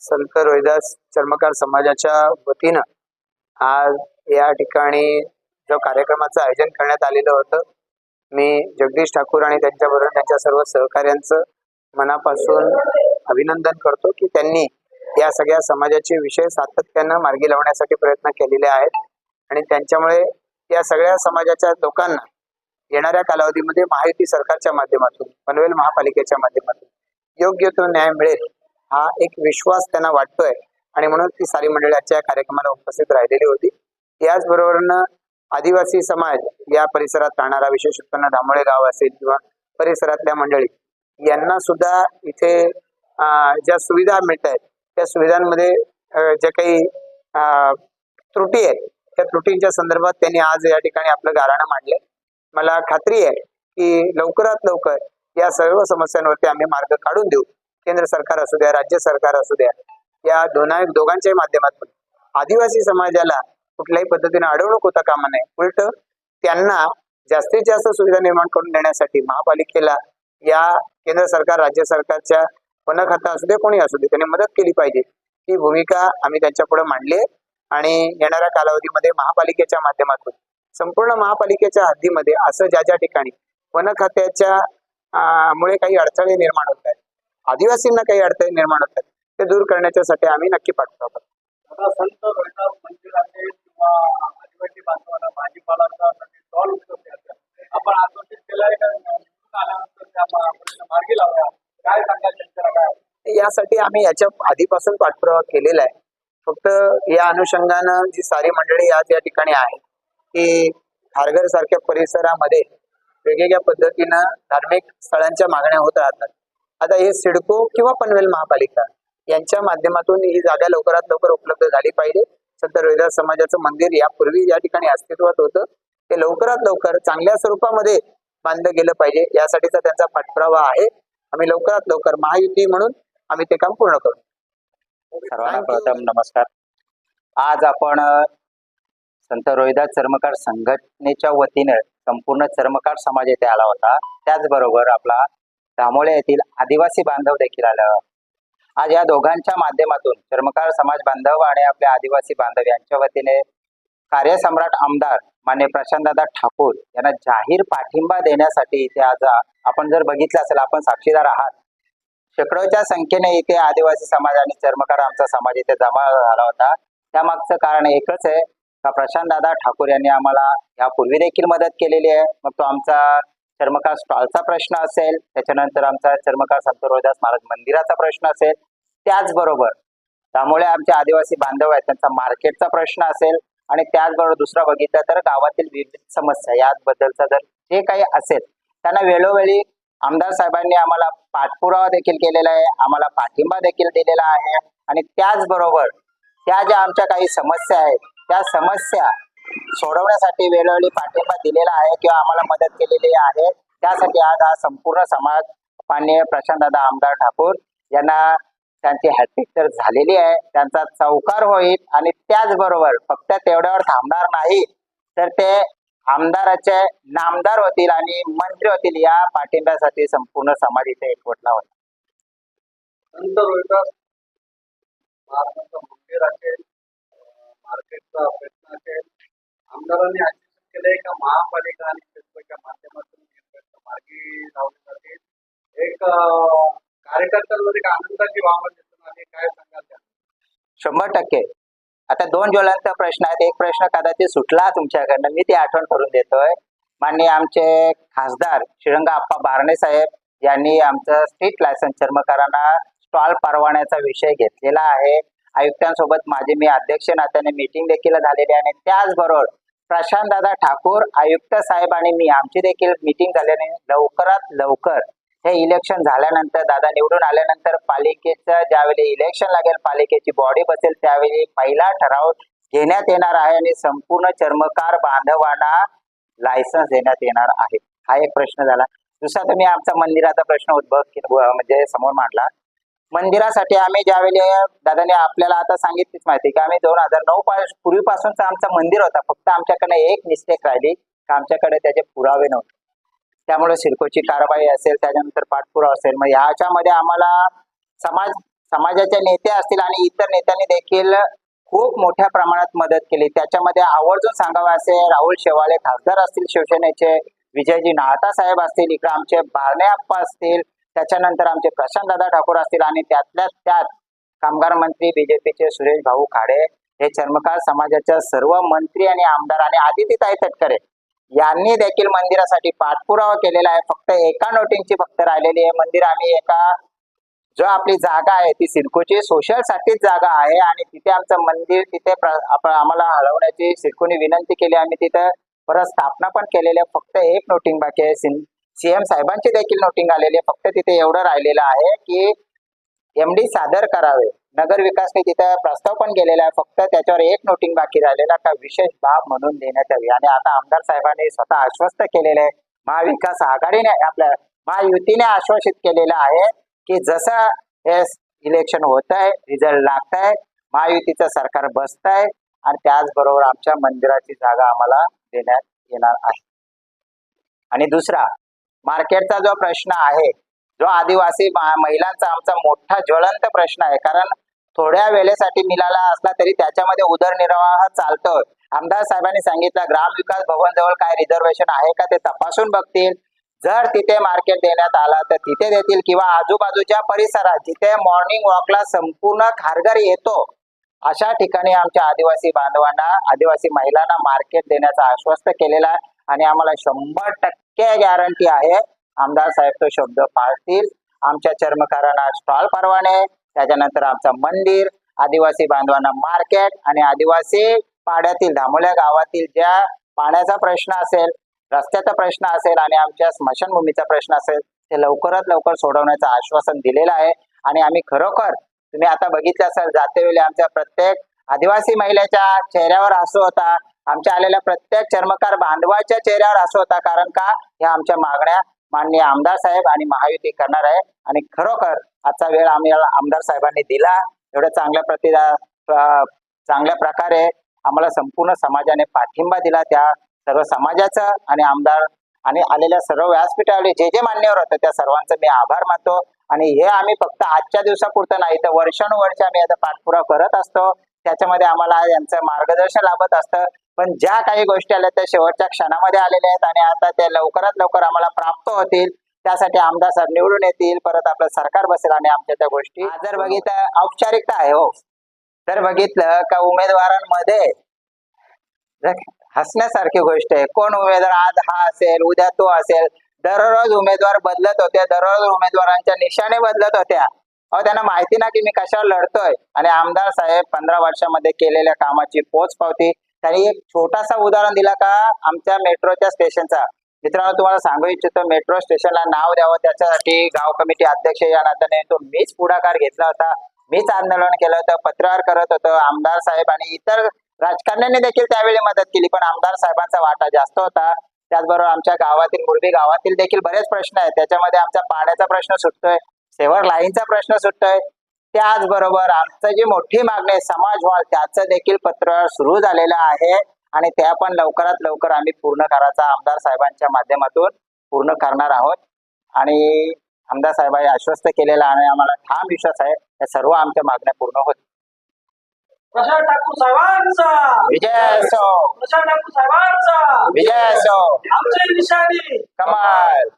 संत रोहिदास चर्मकार समाजाच्या वतीनं आज या ठिकाणी जो कार्यक्रमाचं आयोजन करण्यात आलेलं होतं, मी जगदीश ठाकूर आणि त्यांच्याबरोबर त्यांच्या सर्व सहकाऱ्यांचं मनापासून अभिनंदन करतो की त्यांनी या सगळ्या समाजाचे विषय सातत्यानं मार्गी लावण्यासाठी प्रयत्न केलेले आहेत आणि त्यांच्यामुळे या सगळ्या समाजाच्या लोकांना येणाऱ्या कालावधीमध्ये महायुती सरकारच्या माध्यमातून, पनवेल महापालिकेच्या माध्यमातून योग्य तो न्याय मिळेल हा एक विश्वास त्यांना वाटतोय आणि म्हणून ती सारी मंडळी आजच्या कार्यक्रमाला उपस्थित राहिलेली होती। याचबरोबरनं आदिवासी समाज या परिसरात राहणारा, विशेष उत्पन्न दामोळे गाव असेल किंवा परिसरातल्या मंडळी यांना सुद्धा इथे ज्या सुविधा मिळत आहेत त्या सुविधांमध्ये ज्या काही त्रुटी आहेत त्या त्रुटींच्या संदर्भात त्यांनी आज या ठिकाणी आपलं गाऱ्हाणं मांडले। मला खात्री आहे की लवकरात लवकर या सर्व समस्यांवरती आम्ही मार्ग काढून देऊ। केंद्र सरकार असू द्या, राज्य सरकार असू द्या, या दोघांच्याही माध्यमातून आदिवासी समाजाला कुठल्याही पद्धतीने अडवणूक होता कामा नये, उलट त्यांना जास्तीत जास्त सुविधा निर्माण करून देण्यासाठी महापालिकेला या केंद्र सरकार, राज्य सरकारच्या वन खाता असू दे, कोणी असू दे, त्यांनी मदत केली पाहिजे। ही भूमिका आम्ही त्यांच्या पुढे मांडली आहे आणि येणाऱ्या कालावधीमध्ये महापालिकेच्या माध्यमातून संपूर्ण महापालिकेच्या हद्दीमध्ये असं ज्या ठिकाणी वन खात्याच्या मुळे काही अडथळे निर्माण होत आहेत, आदिवासींना काही अडथळे निर्माण होत आहेत, ते दूर करण्यासाठी आम्ही नक्की पाठपुरावा करतो। संत रोहिदास मंदिराचे किंवा आदिवासी बांधवांना भाजीपालाचा स्टॉल उपलब्ध असतात, आपण आश्वासित केलंय का आल्यानंतर त्या प्रश्न मार्गी लावूया, काय सांगाल त्यांच्याला? काय यासाठी आम्ही याच्या आधीपासून पाठपुरावा केलेला आहे। फक्त या अनुषंगानं जी सारी मंडळी आज या ठिकाणी आहे की खारघर सारख्या परिसरामध्ये वेगवेगळ्या पद्धतीनं धार्मिक स्थळांच्या मागण्या होत राहतात। आता हे सिडको किंवा पनवेल महापालिका यांच्या माध्यमातून ही जागा लवकरात लवकर उपलब्ध झाली पाहिजे। संत रोहिदास समाजाचं मंदिर यापूर्वी या ठिकाणी अस्तित्वात होतं, ते लवकरात लवकर चांगल्या स्वरूपामध्ये बांधलं गेलं पाहिजे, यासाठीचा त्यांचा पाठपुरावा आहे। आम्ही लवकरात लवकर महायुती म्हणून आम्ही ते काम पूर्ण करू। सर्वांना प्रथम नमस्कार। आज आपण संत रोहिदास चर्मकार संघटनेच्या वतीने संपूर्ण चर्मकार समाज येथे आला होता, त्याचबरोबर आपला दामोळे येथील आदिवासी बांधव देखील आला। आज या दोघांच्या माध्यमातून चर्मकार समाज बांधव आणि आपले आदिवासी बांधव यांच्या वतीने कार्यसम्राट आमदार माननीय प्रशांतदादा ठाकूर यांना जाहीर पाठिंबा देण्यासाठी इथे आज आपण जर बघितलं असेल, आपण साक्षीदार आहात, शेकडोच्या संख्येने इथे आदिवासी समाज आणि चर्मकार आमचा समाज इथे जमा झाला होता। त्यामागचं कारण एकच आहे का प्रशांतदादा ठाकूर यांनी आम्हाला यापूर्वी देखील मदत केलेली आहे। मग तो आमचा चर्मकार स्टॉलचा प्रश्न असेल, त्याच्यानंतर आमचा चर्मकार संत रोहिदास महाराज मंदिराचा प्रश्न असेल, त्याचबरोबर त्यामुळे आमचे आदिवासी बांधव आहेत त्यांचा मार्केटचा प्रश्न असेल आणि त्याचबरोबर दुसरा बघितलं तर गावातील विविध समस्या याबद्दलचा जर जे काही असेल त्यांना वेळोवेळी आमदार साहेबांनी आम्हाला पाठपुरावा देखील केलेला आहे, आम्हाला पाठिंबा देखील दिलेला आहे आणि त्याचबरोबर त्या ज्या आमच्या काही समस्या आहेत त्या समस्या सोडवण्यासाठी वेळोवेळी पाठिंबा दिलेला आहे किंवा आम्हाला मदत केलेली आहे। त्यासाठी आज हा संपूर्ण समाज माननीय प्रशांतदादा आमदार ठाकूर यांना त्यांची हॅट्रिक तर झालेली आहे, त्यांचा चौकार होईल आणि त्याचबरोबर फक्त तेवढ्यावर थांबणार नाही तर ते आमदाराचे नामदार होतील आणि मंत्री होतील। या पाठिंब्यासाठी संपूर्ण समाज इथे एकवटला होता। संत रोहिदास महाराजांचं मंदिर असेल, मार्केटचा प्रश्न असेल, आमदारांनी आश्वासित केलंय का महापालिका आणि शेतकऱ्याच्या माध्यमातून मार्गी लावले जातील। एक कार्यकर्त्यांमध्ये एक आनंदाची भावना दिसून आली, काय सांगाल त्या? 100%। आता दोन ज्वलंत प्रश्न आहेत, एक प्रश्न कदाचित सुटला तुमच्याकडनं, मी ती आठवण करून देतोय। माननीय आमचे खासदार श्रीरंग आप्पा बारणे साहेब यांनी आमचं स्ट्रीट लायसन्स चर्मकारांना स्टॉल परवान्याचा विषय घेतलेला आहे। आयुक्तांसोबत माझी मी अध्यक्ष नात्याने मीटिंग देखील झालेली आहे आणि त्याचबरोबर प्रशांतदादा ठाकूर आयुक्त साहेब आणि मी आमची देखील मीटिंग झाल्याने लवकरात लवकर हे इलेक्शन झाल्यानंतर, दादा निवडून आल्यानंतर पालिकेचं ज्यावेळी इलेक्शन लागेल, पालिकेची बॉडी बसेल, त्यावेळी पहिला ठराव घेण्यात येणार आहे आणि संपूर्ण चर्मकार बांधवांना लायसन्स देण्यात येणार आहे। हा एक प्रश्न झाला। दुसरा तुम्ही आमचा मंदिराचा प्रश्न म्हणजे समोर मांडला। मंदिरासाठी आम्ही ज्यावेळी दादाने आपल्याला आता सांगितलीच माहिती की आम्ही 2009 पूर्वीपासूनचा आमचा मंदिर होता, फक्त आमच्याकडे एक मिस्टेक राहिली की आमच्याकडे त्याचे पुरावे नव्हते, त्यामुळे सिडकोची कारवाई असेल, त्याच्यानंतर पाठपुरावा असेल, मग याच्यामध्ये आम्हाला समाज समाजाचे नेते असतील आणि इतर नेत्यांनी देखील खूप मोठ्या प्रमाणात मदत केली. त्याच्यामध्ये आवर्जून सांगावं असे राहुल शेवाळे खासदार असतील शिवसेनेचे, विजयजी नाहटा साहेब असतील, इकडे आमचे बारणे आप्पा असतील, त्याच्यानंतर आमचे प्रशांत दादा ठाकूर असतील आणि त्यातल्या त्यात कामगार मंत्री बीजेपीचे सुरेश भाऊ खाडे, हे चर्मकार समाजाच्या सर्व मंत्री आणि आमदार आणि आदितीताई तटकरे यांनी देखील मंदिरासाठी पाठपुरावा केलेला आहे. फक्त एका नोटिंगची फक्त राहिलेली आहे. मंदिर आम्ही एका जो आपली जागा आहे ती सिडकोची सोशल साठीच जागा आहे आणि तिथे आमचं मंदिर तिथे आम्हाला हलवण्याची सिडकोने विनंती केली. आम्ही तिथं परत स्थापना पण केलेली आहे. फक्त एक नोटिंग बाकी आहे. सीएम साहेबांची देखील नोटिंग आलेली आहे. फक्त तिथे एवढं राहिलेलं आहे की एमडी सादर करावे. नगर विकासने तिथं प्रस्ताव पण गेलेला आहे. फक्त त्याच्यावर एक नोटिंग बाकी राहिलेला का विशेष बाब म्हणून देण्यात यावी. आणि आता आमदार साहेबांनी स्वतः आश्वस्त केलेले आहे, महाविकास आघाडीने आपल्या महायुतीने आश्वासित केलेलं आहे की जसं हे इलेक्शन होत आहे, रिझल्ट लागत आहे, महायुतीचं सरकार बसत आहे आणि त्याचबरोबर आमच्या मंदिराची जागा आम्हाला देण्यात येणार आहे. आणि दुसरा मार्केटचा जो प्रश्न आहे, जो आदिवासी महिलांचा आमचा मोठा ज्वलंत प्रश्न आहे. कारण थोड्या वेळेसाठी मिळाला असला तरी त्याच्यामध्ये उदरनिर्वाह चालतो. आमदार साहेबांनी सांगितलं ग्रामविकास भवन जवळ काय रिझर्वेशन आहे का ते तपासून बघतील. जर तिथे मार्केट देण्यात आला तर तिथे देतील किंवा आजूबाजूच्या परिसरात जिथे मॉर्निंग वॉकला संपूर्ण खारघर येतो अशा ठिकाणी आमच्या आदिवासी बांधवांना, आदिवासी महिलांना मार्केट देण्याचा आश्वस्त केलेला आहे. आणि आम्हाला 100% गॅरंटी आहे आमदार साहेब तो शब्द पाळतील. आमच्या चर्मकारांना स्टॉल परवाने, त्याच्यानंतर आमचं मंदिर, आदिवासी बांधवांना मार्केट आणि आदिवासी पाड्यातील धामोल्या गावातील ज्या पाण्याचा प्रश्न असेल, रस्त्याचा प्रश्न असेल आणि आमच्या स्मशानभूमीचा प्रश्न असेल ते लवकरात लवकर सोडवण्याचं आश्वासन दिलेलं आहे. आणि आम्ही खरोखर तुम्ही आता बघितलं असेल जातेवेळी आमच्या प्रत्येक आदिवासी महिलेच्या चेहऱ्यावर हसू होता, आमच्या आलेल्या प्रत्येक चर्मकार बांधवाच्या चेहऱ्यावर हसू होता. कारण का ह्या आमच्या मागण्या माननीय आमदार साहेब आणि महायुती करणार आहे. आणि खरोखर आजचा वेळ आम्ही आमदार साहेबांनी दिला. एवढं चांगल्या प्रकारे आम्हाला संपूर्ण समाजाने पाठिंबा दिला. त्या सर्व समाजाचं आणि आमदार आणि आलेल्या सर्व व्यासपीठावरील जे जे मान्यवर होतं त्या सर्वांचं मी आभार मानतो. आणि हे आम्ही फक्त आजच्या दिवसापुरतं नाही तर वर्षानुवर्ष आम्ही याचा पाठपुरावा करत असतो. त्याच्यामध्ये आम्हाला यांचं मार्गदर्शन लाभत असतं. पण ज्या काही गोष्टी आल्या त्या शेवटच्या क्षणामध्ये आलेल्या आहेत आणि आता त्या लवकरात लवकर आम्हाला प्राप्त होतील. त्यासाठी आमदार साहेब निवडून येतील, परत आपलं सरकार बसेल आणि आमच्या त्या गोष्टी जर बघितलं औपचारिकता आहे हो. तर बघितलं का उमेदवारांमध्ये हसण्यासारखी गोष्ट आहे. कोण उमेदवार आज हा असेल, उद्या तो असेल. दररोज उमेदवार बदलत होते, दररोज उमेदवारांच्या निशाणे बदलत होत्या. अहो त्यांना माहिती ना की मी कशावर लढतोय. आणि आमदार साहेब 15 वर्षामध्ये केलेल्या कामाची पोचपावती. त्यांनी एक छोटासा उदाहरण दिला का आमच्या मेट्रोच्या स्टेशनचा. मित्रांनो तुम्हाला सांगू इच्छितो, मेट्रो स्टेशनला नाव द्यावं त्याच्यासाठी गाव कमिटी अध्यक्ष या नात्याने तो मीच पुढाकार घेतला होता, मीच आंदोलन केलं होतं, पत्रव्यवहार करत होतो. आमदार साहेब आणि इतर राजकारण्यांनी देखील त्यावेळी मदत केली, पण आमदार साहेबांचा वाटा जास्त होता. त्याचबरोबर आमच्या गावातील मुरबी गावातील देखील बरेच प्रश्न आहेत. त्याच्यामध्ये आमचा पाण्याचा प्रश्न सुटतोय, सेवर लाईनचा प्रश्न सुटतोय. त्याचबरोबर आमचं जी मोठी मागणी आहे समाज हॉल, त्याचं देखील पत्रव्यवहार सुरू झालेलं आहे आणि त्या पण लवकरात लवकर आम्ही पूर्ण करायचा आमदार साहेबांच्या माध्यमातून पूर्ण करणार आहोत. आणि आमदार साहेबांनी आश्वस्त केलेला आणि आम्हाला ठाम विश्वास आहे या सर्व आमच्या मागण्या पूर्ण होतील. प्रशांत ठाकूर साहेबांचा विजय असो, प्रशांत ठाकूर साहेबांचा विजय असो, आमची निशाणी कमाल.